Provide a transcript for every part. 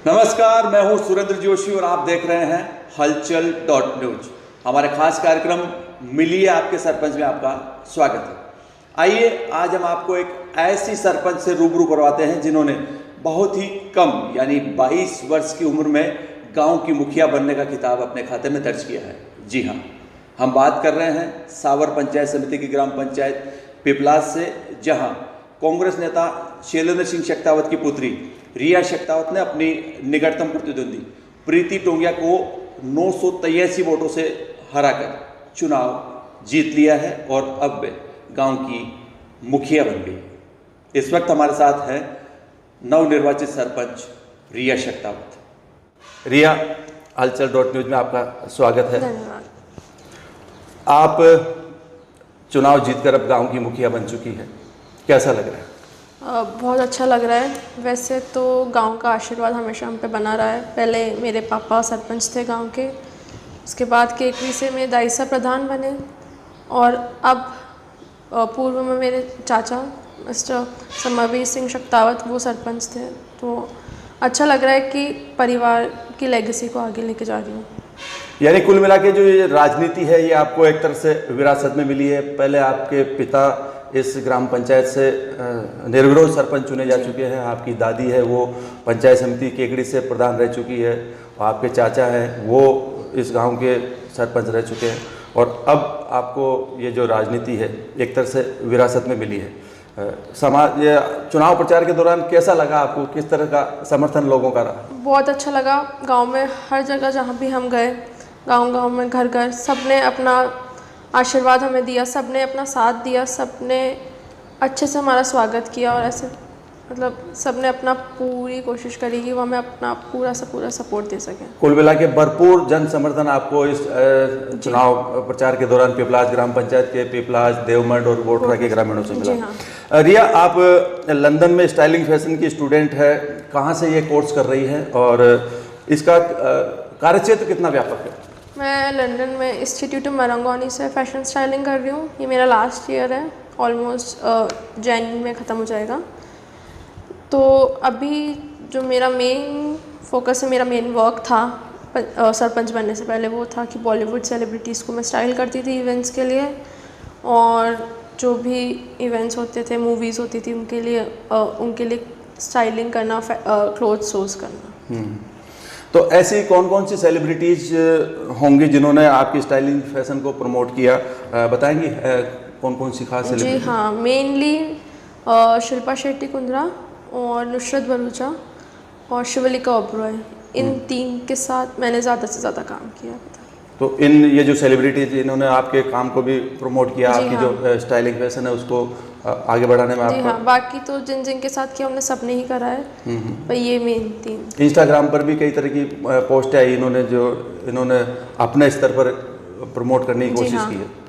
नमस्कार, मैं हूं सुरेंद्र जोशी और आप देख रहे हैं हलचल .न्यूज। हमारे खास कार्यक्रम मिलिए आपके सरपंच में आपका स्वागत है। आइए आज हम आपको एक ऐसी सरपंच से रूबरू करवाते हैं जिन्होंने बहुत ही कम यानी 22 वर्ष की उम्र में गांव की मुखिया बनने का खिताब अपने खाते में दर्ज किया है। जी हाँ, हम बात कर रहे हैं सावर पंचायत समिति की ग्राम पंचायत पिपलास से, जहां कांग्रेस नेता शैलेंद्र सिंह शेखावत की पुत्री रिया शेखावत ने अपनी निकटतम प्रतिद्वंदी प्रीति टोंगिया को 983 वोटों से हराकर चुनाव जीत लिया है और अब वे गांव की मुखिया बन गई। इस वक्त हमारे साथ है नवनिर्वाचित सरपंच रिया शेखावत। रिया, हलचल .न्यूज में आपका स्वागत है। धन्यवाद। आप चुनाव जीतकर अब गांव की मुखिया बन चुकी है, कैसा लग रहा है? बहुत अच्छा लग रहा है। वैसे तो गांव का आशीर्वाद हमेशा हम पे बना रहा है। पहले मेरे पापा सरपंच थे गांव के, उसके बाद केकवी से मेरे दाई साहब प्रधान बने और अब पूर्व में मेरे चाचा मिस्टर समरवीर सिंह शेखावत वो सरपंच थे। तो अच्छा लग रहा है कि परिवार की लेगेसी को आगे लेके जा रही हूँ। यानी कुल मिला के जो ये राजनीति है ये आपको एक तरह से विरासत में मिली है। पहले आपके पिता इस ग्राम पंचायत से निर्विरोध सरपंच चुने जा चुके हैं, आपकी दादी है वो पंचायत समिति केकड़ी से प्रधान रह चुकी है और आपके चाचा हैं वो इस गांव के सरपंच रह चुके हैं और अब आपको ये जो राजनीति है एक तरह से विरासत में मिली है। समाज ये चुनाव प्रचार के दौरान कैसा लगा आपको, किस तरह का समर्थन लोगों का रहा? बहुत अच्छा लगा। गांव में हर जगह जहाँ भी हम गए, गांव में घर घर सबने अपना आशीर्वाद हमें दिया, सबने अपना साथ दिया, सबने अच्छे से हमारा स्वागत किया और ऐसे मतलब सबने अपना पूरी कोशिश करी कि वो हमें अपना पूरा सपोर्ट दे सकें। कुल मिला के भरपूर जन समर्थन आपको इस चुनाव प्रचार के दौरान पिपलास ग्राम पंचायत के पिपलास, देवमंड और वोटरा के ग्रामीणों से मिला। हाँ। रिया, आप लंदन में स्टाइलिंग फैशन की स्टूडेंट है, कहाँ से ये कोर्स कर रही है और इसका कार्यक्षेत्र कितना व्यापक है? मैं लंदन में इंस्टीट्यूट मरंगोनी से फैशन स्टाइलिंग कर रही हूँ। ये मेरा लास्ट ईयर है, ऑलमोस्ट जनवरी में ख़त्म हो जाएगा। तो अभी जो मेरा मेन फोकस है, मेरा मेन वर्क था सरपंच बनने से पहले वो था कि बॉलीवुड सेलिब्रिटीज़ को मैं स्टाइल करती थी इवेंट्स के लिए, और जो भी इवेंट्स होते थे, मूवीज़ होती थी, उनके लिए स्टाइलिंग करना, क्लोथ शोज़ करना। तो ऐसी कौन कौन सी सेलिब्रिटीज़ होंगी जिन्होंने आपकी स्टाइलिंग फैशन को प्रमोट किया, बताएंगी कौन कौन सी खास सेलिब्रिटी? जी हाँ, मेनली शिल्पा शेट्टी कुंद्रा और नुसरत भरूचा और शिवलिका ओबरॉय, इन तीन के साथ मैंने ज़्यादा से ज़्यादा काम किया। तो इन ये जो सेलिब्रिटीज इन्होंने आपके काम को भी प्रमोट किया, आपकी हाँ। जो स्टाइलिंग फैशन है उसको आगे बढ़ाने में जी आपको? हाँ, बाकी तो जिन के साथ किया हमने सबने ही करा है, पर ये मेन तीन। इंस्टाग्राम पर भी कई तरह की पोस्ट आई इन्होंने अपने स्तर पर प्रमोट करने की कोशिश की है।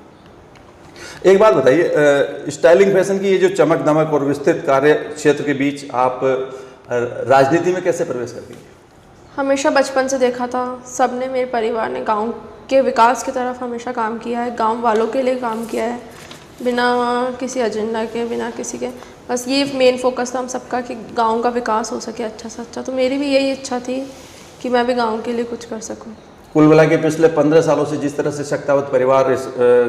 एक बात बताइए, स्टाइलिंग फैशन की ये जो चमक दमक और विस्तृत कार्य क्षेत्र के बीच आप राजनीति में कैसे प्रवेश कर गई? हमेशा बचपन से देखा था, सबने, मेरे परिवार ने गांव के विकास की तरफ हमेशा काम किया है, गांव वालों के लिए काम किया है, बिना किसी एजेंडा के, बिना किसी के, बस ये मेन फोकस था हम सबका कि गांव का विकास हो सके अच्छा से अच्छा। तो मेरी भी यही इच्छा थी कि मैं भी गांव के लिए कुछ कर सकूं। कुल मिला के पिछले 15 सालों से जिस तरह से शेखावत परिवार इस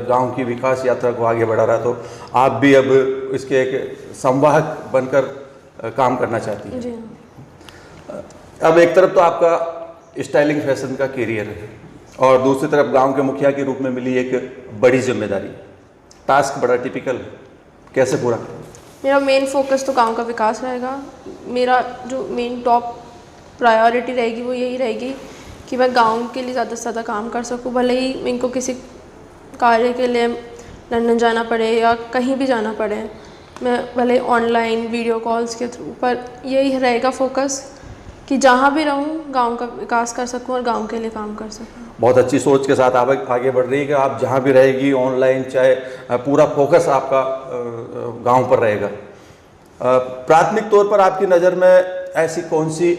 गांव की विकास यात्रा को आगे बढ़ा रहा, तो आप भी अब इसके एक संवाहक बनकर काम करना चाहती हैं। जी हाँ। अब एक तरफ तो आपका स्टाइलिंग फैशन का कैरियर है और दूसरी तरफ गांव के मुखिया के रूप में मिली एक बड़ी जिम्मेदारी, टास्क बड़ा टिपिकल है, कैसे पूरा करें? मेरा मेन फोकस तो गांव का विकास रहेगा। मेरा जो मेन टॉप प्रायोरिटी रहेगी वो यही रहेगी कि मैं गांव के लिए ज़्यादा से ज़्यादा काम कर सकूं, भले ही इनको किसी कार्य के लिए लंदन जाना पड़े या कहीं भी जाना पड़े, मैं भले ऑनलाइन वीडियो कॉल्स के थ्रू, पर यही रहेगा फोकस कि जहाँ भी रहूँ गांव का विकास कर सकूँ और गांव के लिए काम कर सकूँ। बहुत अच्छी सोच के साथ आप आगे बढ़ रही है कि आप जहाँ भी रहेगी ऑनलाइन, चाहे पूरा फोकस आपका गांव पर रहेगा। प्राथमिक तौर पर आपकी नज़र में ऐसी कौन सी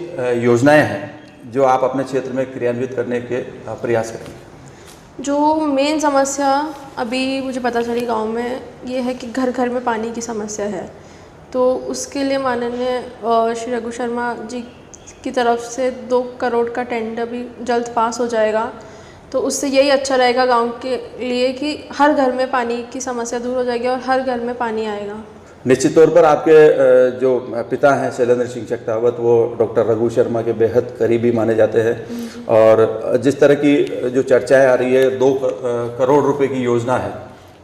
योजनाएं हैं जो आप अपने क्षेत्र में क्रियान्वित करने के प्रयास करेंगे? जो मेन समस्या अभी मुझे पता चली गांव में ये है कि घर घर में पानी की समस्या है। तो उसके लिए माननीय श्री रघु शर्मा जी की तरफ से 2 करोड़ का टेंडर भी जल्द पास हो जाएगा, तो उससे यही अच्छा रहेगा गांव के लिए कि हर घर में पानी की समस्या दूर हो जाएगी और हर घर में पानी आएगा। निश्चित तौर पर आपके जो पिता हैं शैलेंद्र सिंह शेखावत, वो डॉक्टर रघु शर्मा के बेहद करीबी माने जाते हैं, और जिस तरह की जो चर्चाएं आ रही है 2 करोड़ रुपए की योजना है,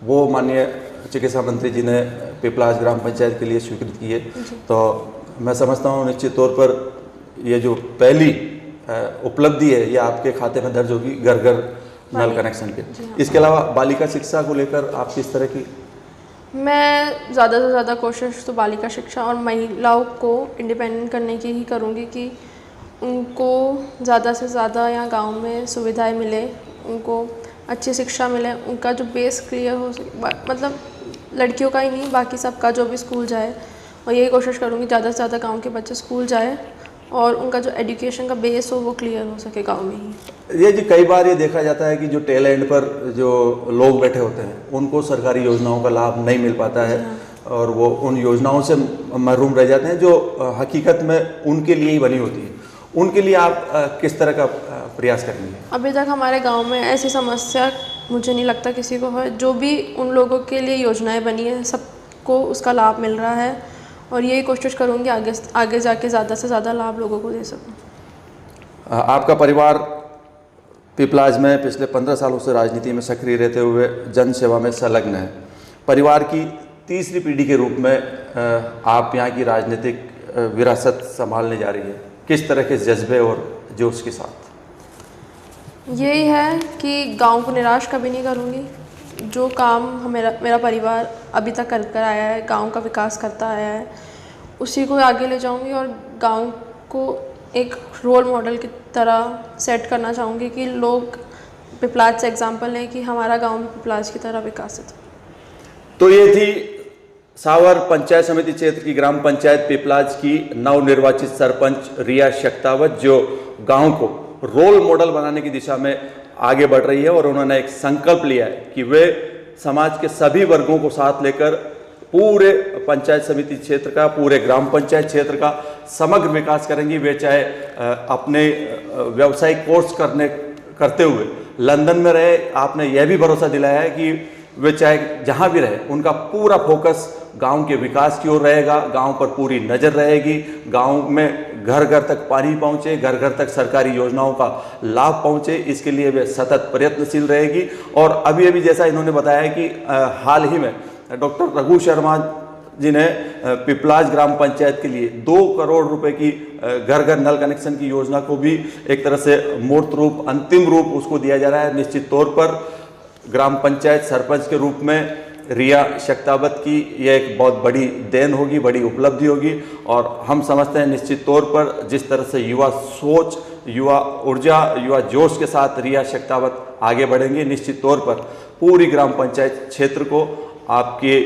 वो माननीय चिकित्सा मंत्री जी ने पिपलाज ग्राम पंचायत के लिए स्वीकृत की है। तो मैं समझता हूँ निश्चित तौर पर ये जो पहली उपलब्धि है ये आपके खाते में दर्ज होगी घर घर नल कनेक्शन के। इसके अलावा बालिका शिक्षा को लेकर आप किस तरह की? मैं ज़्यादा से ज़्यादा कोशिश तो बालिका शिक्षा और महिलाओं को इंडिपेंडेंट करने की ही करूँगी कि उनको ज़्यादा से ज़्यादा यहाँ गांव में सुविधाएं मिले, उनको अच्छी शिक्षा मिले, उनका जो बेस क्लियर हो, मतलब लड़कियों का ही नहीं बाकी सबका जो भी स्कूल जाए, और यही कोशिश करूँगी ज़्यादा से ज़्यादा गांव के बच्चे स्कूल जाए और उनका जो एजुकेशन का बेस हो वो क्लियर हो सके गांव में ही। ये जी कई बार ये देखा जाता है कि जो टेल एंड पर जो लोग बैठे होते हैं उनको सरकारी योजनाओं का लाभ नहीं मिल पाता है, और वो उन योजनाओं से महरूम रह जाते हैं जो हकीकत में उनके लिए ही बनी होती है। उनके लिए आप किस तरह का प्रयास करेंगे? अभी तक हमारे गांव में ऐसी समस्या मुझे नहीं लगता किसी को है। जो भी उन लोगों के लिए योजनाएं बनी है सबको उसका लाभ मिल रहा है, और यही कोशिश करूंगी आगे जाके ज़्यादा से ज़्यादा लाभ लोगों को दे सकूं। आपका परिवार पिपलाज में पिछले 15 सालों से राजनीति में सक्रिय रहते हुए जन सेवा में संलग्न है। परिवार की तीसरी पीढ़ी के रूप में आप यहाँ की राजनीतिक विरासत संभालने जा रही है, किस तरह के जज्बे और जोश के साथ? यही है कि गांव को निराश कभी नहीं करूंगी। जो काम मेरा परिवार अभी तक कर आया है, गांव का विकास करता आया है, उसी को आगे ले जाऊंगी और गांव को एक रोल मॉडल की तरह सेट करना चाहूँगी कि लोग पिपलाज से एग्जांपल लें कि हमारा गांव भी पिपलाज की तरह विकसित हो। तो ये थी सावर पंचायत समिति क्षेत्र की ग्राम पंचायत पिपलाज की नवनिर्वाचित सरपंच रिया शेखावत, जो गांव को रोल मॉडल बनाने की दिशा में आगे बढ़ रही है, और उन्होंने एक संकल्प लिया है कि वे समाज के सभी वर्गों को साथ लेकर पूरे पंचायत समिति क्षेत्र का, पूरे ग्राम पंचायत क्षेत्र का समग्र विकास करेंगी। वे चाहे अपने व्यावसायिक कोर्स करते हुए लंदन में रहे, आपने यह भी भरोसा दिलाया है कि वे चाहे जहां भी रहे उनका पूरा फोकस गांव के विकास की ओर रहेगा, गांव पर पूरी नज़र रहेगी, गांव में घर घर तक पानी पहुंचे, घर घर तक सरकारी योजनाओं का लाभ पहुंचे, इसके लिए वे सतत प्रयत्नशील रहेगी। और अभी अभी जैसा इन्होंने बताया कि हाल ही में डॉक्टर रघु शर्मा जी ने पिपलाज ग्राम पंचायत के लिए 2 करोड़ रुपए की घर घर नल कनेक्शन की योजना को भी एक तरह से मूर्त रूप, अंतिम रूप उसको दिया जा रहा है। निश्चित तौर पर ग्राम पंचायत सरपंच के रूप में रिया शेखावत की यह एक बहुत बड़ी देन होगी, बड़ी उपलब्धि होगी, और हम समझते हैं निश्चित तौर पर जिस तरह से युवा सोच, युवा ऊर्जा, युवा जोश के साथ रिया शेखावत आगे बढ़ेंगे, निश्चित तौर पर पूरी ग्राम पंचायत क्षेत्र को आपके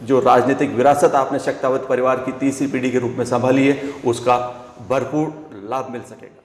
जो राजनीतिक विरासत आपने शेखावत परिवार की तीसरी पीढ़ी के रूप में संभाली है उसका भरपूर लाभ मिल सकेगा।